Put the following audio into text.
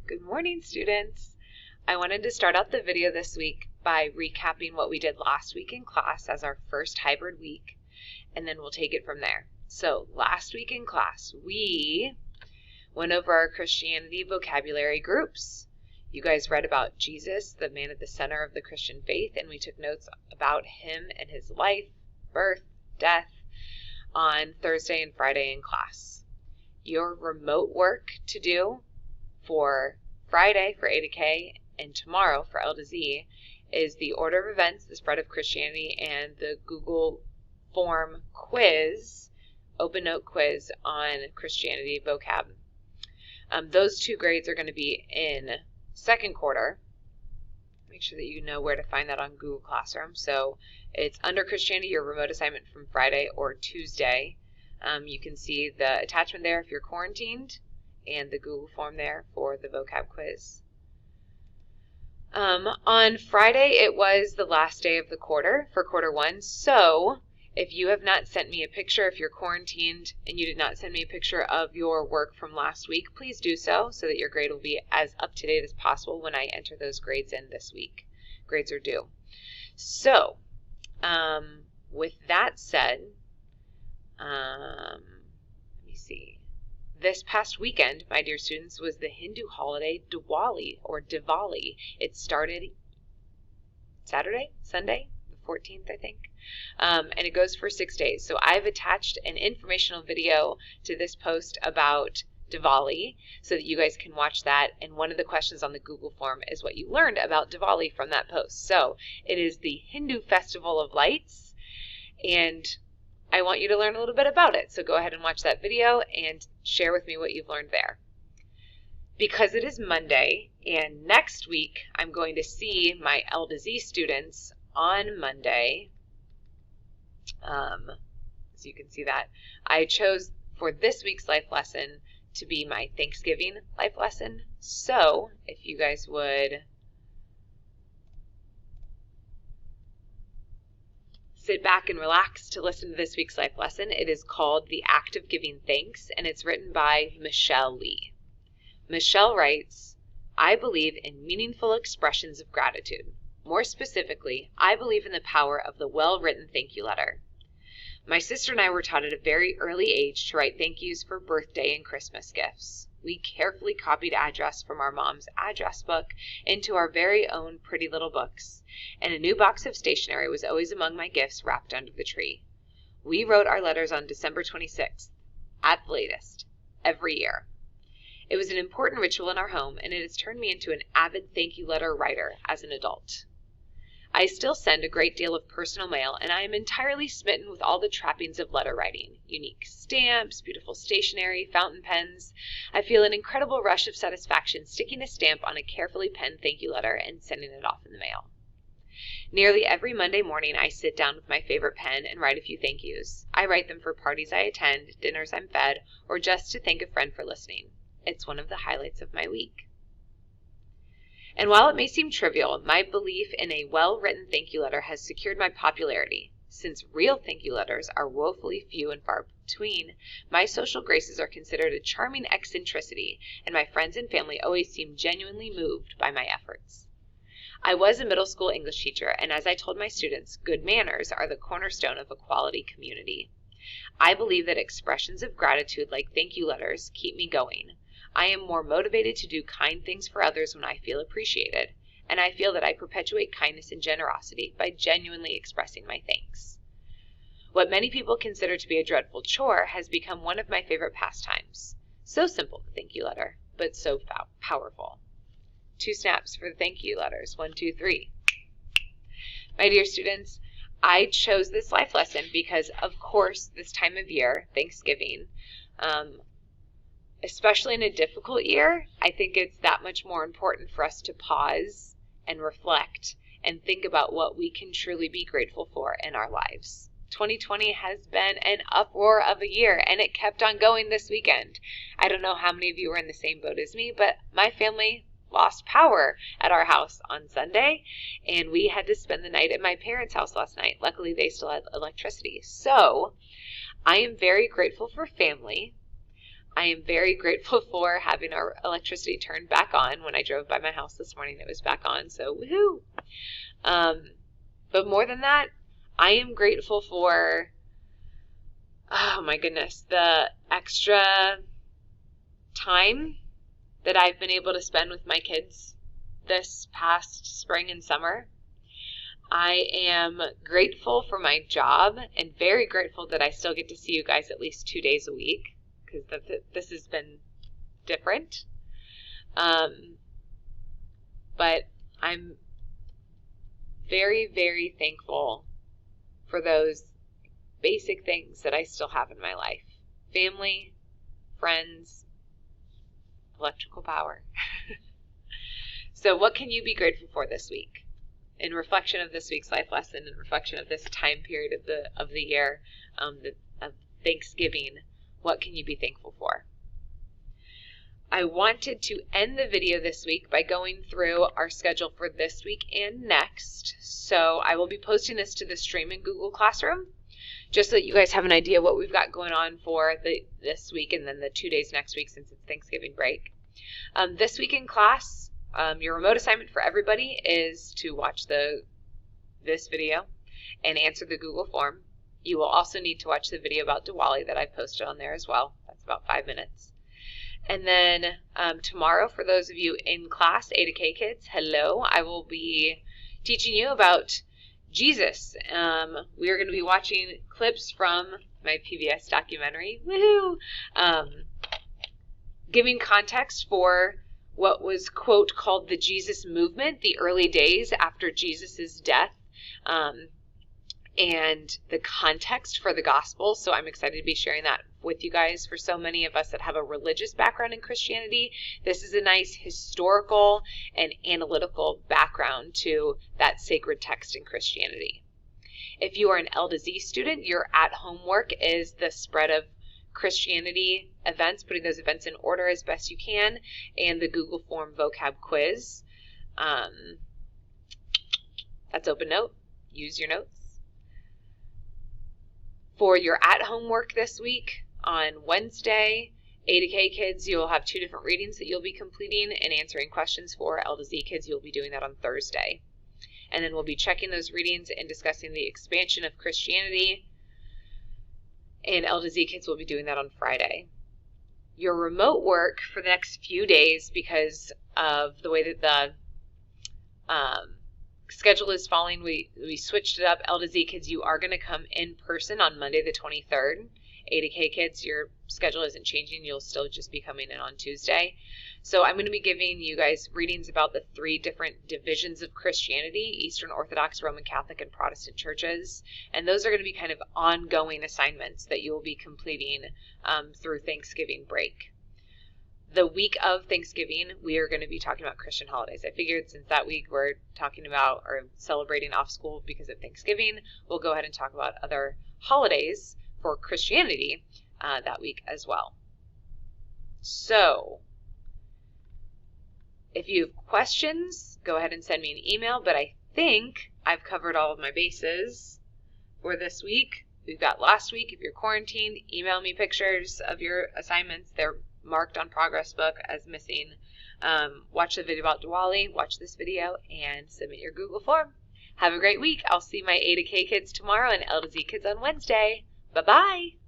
Good morning, students. I wanted to start out the video this week by recapping what we did last week in class as our first hybrid week, and then we'll take it from there. So last week in class, we went over our Christianity vocabulary groups. You guys read about Jesus, the man at the center of the Christian faith, and we took notes about him and his life, birth, death on Thursday and Friday in class. Your remote work to do for Friday for A to K and tomorrow for L to Z is the order of events, the spread of Christianity, and the Google form quiz, open note quiz on Christianity vocab. Those two grades are going to be in second quarter. Make sure that you know where to find that on Google Classroom. So it's under Christianity, your remote assignment from Friday or Tuesday. You can see the attachment there if you're quarantined, and the Google form there for the vocab quiz. On Friday, it was the last day of the quarter for quarter one. So if you have not sent me a picture, if you're quarantined and you did not send me a picture of your work from last week, please do so that your grade will be as up to date as possible when I enter those grades in this week. Grades are due. So with that said, let me see. This past weekend, my dear students, was the Hindu holiday Diwali or Diwali. It started Sunday, the 14th, I think, and it goes for 6 days. So I've attached an informational video to this post about Diwali so that you guys can watch that. And one of the questions on the Google form is what you learned about Diwali from that post. So it is the Hindu festival of lights, and I want you to learn a little bit about it. So go ahead and watch that video and share with me what you've learned there. Because it is Monday, and next week I'm going to see my L to Z students on Monday. So you can see that. I chose for this week's life lesson to be my Thanksgiving life lesson. So if you guys would sit back and relax to listen to this week's life lesson. It is called The Act of Giving Thanks, and it's written by Michelle Lee. Michelle writes, I believe in meaningful expressions of gratitude. More specifically, I believe in the power of the well-written thank you letter. My sister and I were taught at a very early age to write thank yous for birthday and Christmas gifts. We carefully copied address from our mom's address book into our very own pretty little books, and a new box of stationery was always among my gifts wrapped under the tree. We wrote our letters on December 26th, at the latest, every year. It was an important ritual in our home, and it has turned me into an avid thank you letter writer as an adult. I still send a great deal of personal mail, and I am entirely smitten with all the trappings of letter writing. Unique stamps, beautiful stationery, fountain pens. I feel an incredible rush of satisfaction sticking a stamp on a carefully penned thank you letter and sending it off in the mail. Nearly every Monday morning, I sit down with my favorite pen and write a few thank yous. I write them for parties I attend, dinners I'm fed, or just to thank a friend for listening. It's one of the highlights of my week. And while it may seem trivial, my belief in a well-written thank you letter has secured my popularity. Since real thank you letters are woefully few and far between, my social graces are considered a charming eccentricity, and my friends and family always seem genuinely moved by my efforts. I was a middle school English teacher, and as I told my students, good manners are the cornerstone of a quality community. I believe that expressions of gratitude like thank you letters keep me going. I am more motivated to do kind things for others when I feel appreciated, and I feel that I perpetuate kindness and generosity by genuinely expressing my thanks. What many people consider to be a dreadful chore has become one of my favorite pastimes. So simple, the thank you letter, but so powerful. 2 snaps for the thank you letters. 1, 2, 3. My dear students, I chose this life lesson because, of course, this time of year, Thanksgiving, especially in a difficult year, I think it's that much more important for us to pause and reflect and think about what we can truly be grateful for in our lives. 2020 has been an uproar of a year, and it kept on going this weekend. I don't know how many of you were in the same boat as me, but my family lost power at our house on Sunday, and we had to spend the night at my parents' house last night. Luckily, they still had electricity. So I am very grateful for family. I am very grateful for having our electricity turned back on. When I drove by my house this morning, it was back on, so woohoo! But more than that, I am grateful for, oh my goodness, the extra time that I've been able to spend with my kids this past spring and summer. I am grateful for my job and very grateful that I still get to see you guys at least 2 days a week, because this has been different. But I'm very, very thankful for those basic things that I still have in my life. Family, friends, electrical power. So what can you be grateful for this week? In reflection of this week's life lesson, in reflection of this time period of the year, of Thanksgiving, what can you be thankful for? I wanted to end the video this week by going through our schedule for this week and next. So I will be posting this to the stream in Google Classroom, just so that you guys have an idea what we've got going on for this week and then the 2 days next week since it's Thanksgiving break. This week in class, your remote assignment for everybody is to watch this video and answer the Google form. You will also need to watch the video about Diwali that I posted on there as well. That's about 5 minutes. And then tomorrow, for those of you in class, A to K kids, hello, I will be teaching you about Jesus. We are going to be watching clips from my PBS documentary, woohoo, giving context for what was, quote, called the Jesus movement, the early days after Jesus' death, and the context for the gospel. So I'm excited to be sharing that with you guys. For so many of us that have a religious background in Christianity, this is a nice historical and analytical background to that sacred text in Christianity. If you are an L to Z student, your at-home work is the spread of Christianity events, putting those events in order as best you can, and the Google Form vocab quiz. That's OpenNote. Use your notes. For your at-home work this week, on Wednesday, A to K kids, you'll have 2 different readings that you'll be completing and answering questions for. L to Z kids, you'll be doing that on Thursday. And then we'll be checking those readings and discussing the expansion of Christianity. And L to Z kids will be doing that on Friday. Your remote work for the next few days, because of the way that the schedule is falling, we switched it up. L to Z kids, you are going to come in person on Monday the 23rd. A to K kids, your schedule isn't changing. You'll still just be coming in on Tuesday. So I'm going to be giving you guys readings about the 3 different divisions of Christianity: Eastern Orthodox, Roman Catholic, and Protestant churches. And those are going to be kind of ongoing assignments that you will be completing through Thanksgiving break. The week of Thanksgiving, we are going to be talking about Christian holidays. I figured since that week we're talking about or celebrating off school because of Thanksgiving, we'll go ahead and talk about other holidays for Christianity that week as well. So, if you have questions, go ahead and send me an email, but I think I've covered all of my bases for this week. We've got last week. If you're quarantined, email me pictures of your assignments. They're marked on Progress Book as missing. Watch the video about Diwali, watch this video, and submit your Google form. Have a great week. I'll see my A to K kids tomorrow and L to Z kids on Wednesday. Bye-bye.